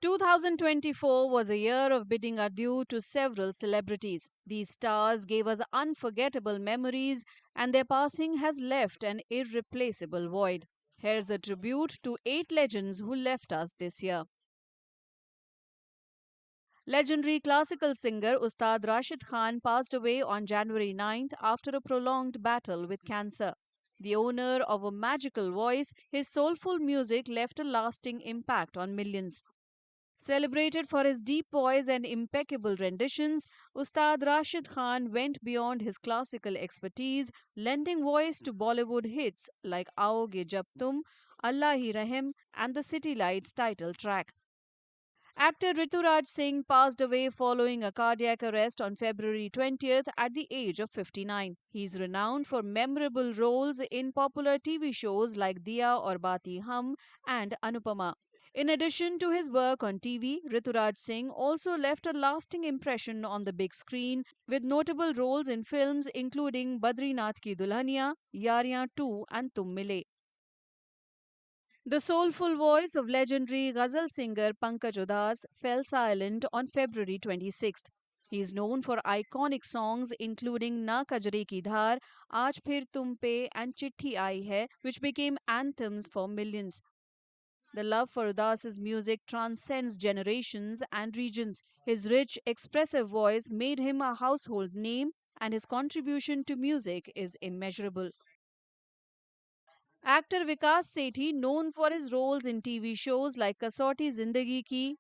2024 was a year of bidding adieu to several celebrities. These stars gave us unforgettable memories, and their passing has left an irreplaceable void. Here's a tribute to 8 legends who left us this year. Legendary classical singer Ustad Rashid Khan passed away on January 9th after a prolonged battle with cancer. The owner of a magical voice, his soulful music left a lasting impact on millions. Celebrated for his deep voice and impeccable renditions, Ustad Rashid Khan went beyond his classical expertise, lending voice to Bollywood hits like Aoge Jab Tum, Allah Hi Rahem, and the City Lights title track. Actor Rituraj Singh passed away following a cardiac arrest on February 20th at the age of 59. He is renowned for memorable roles in popular TV shows like Diya Aur Bati Hum and Anupama. In addition to his work on TV, Rituraj Singh also left a lasting impression on the big screen with notable roles in films including Badrinath Ki Dulhania, Yaariyan 2 and Tum Mile. The soulful voice of legendary ghazal singer Pankaj Udhas fell silent on February 26th. He is known for iconic songs including Na Kajre Ki Dhar, Aaj Phir Tum Pe and Chitti Aayi Hai, which became anthems for millions. The love for Udas's music transcends generations and regions. His rich, expressive voice made him a household name, and his contribution to music is immeasurable. Actor Vikas Sethi, known for his roles in TV shows like Kasauti Zindagi Ki,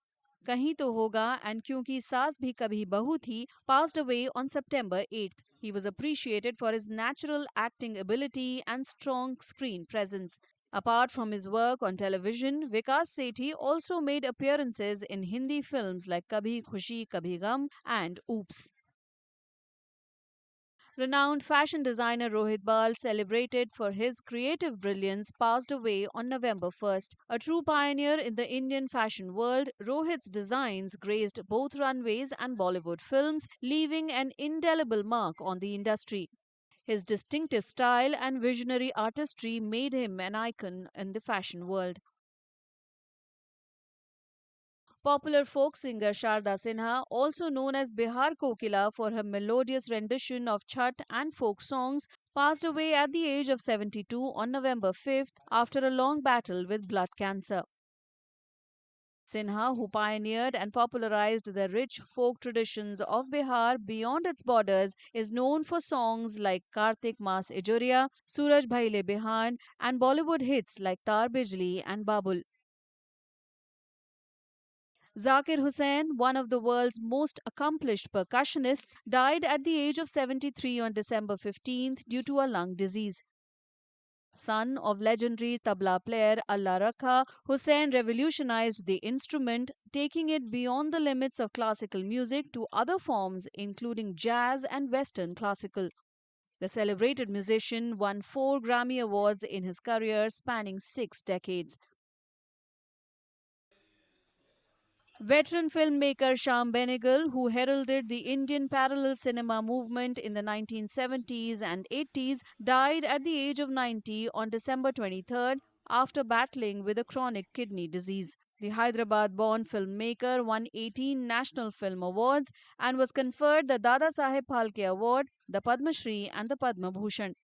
Kahin To Hoga, and Kyunki Saas Bhi Kabhi Bahu Thi, passed away on September 8th. He was appreciated for his natural acting ability and strong screen presence. Apart from his work on television, Vikas Sethi also made appearances in Hindi films like Kabhi Khushi Kabhi Gum and Oops. Renowned fashion designer Rohit Bal, celebrated for his creative brilliance, passed away on November 1st. A true pioneer in the Indian fashion world, Rohit's designs graced both runways and Bollywood films, leaving an indelible mark on the industry. His distinctive style and visionary artistry made him an icon in the fashion world. Popular folk singer Sharda Sinha, also known as Bihar Kokila for her melodious rendition of Chhat and folk songs, passed away at the age of 72 on November 5th after a long battle with blood cancer. Sinha, who pioneered and popularized the rich folk traditions of Bihar beyond its borders, is known for songs like Kartik Mas Ejoria, Suraj Bhaile Bihan, and Bollywood hits like Tar Bijli and Babul. Zakir Hussain, one of the world's most accomplished percussionists, died at the age of 73 on December 15th due to a lung disease. Son of legendary tabla player Allah Rakha, Hussain revolutionized the instrument, taking it beyond the limits of classical music to other forms, including jazz and Western classical. The celebrated musician won 4 Grammy Awards in his career spanning 6 decades. Veteran filmmaker Shyam Benegal, who heralded the Indian parallel cinema movement in the 1970s and 80s, died at the age of 90 on December 23rd after battling with a chronic kidney disease. The Hyderabad born filmmaker won 18 National Film Awards and was conferred the Dada Saheb Phalke Award, the Padma Shri, and the Padma Bhushan.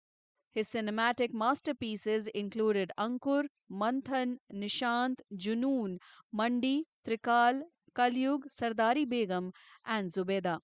His cinematic masterpieces included Ankur, Manthan, Nishant, Junoon, Mandi, Trikal, Kalyug, Sardari Begum, and Zubeda.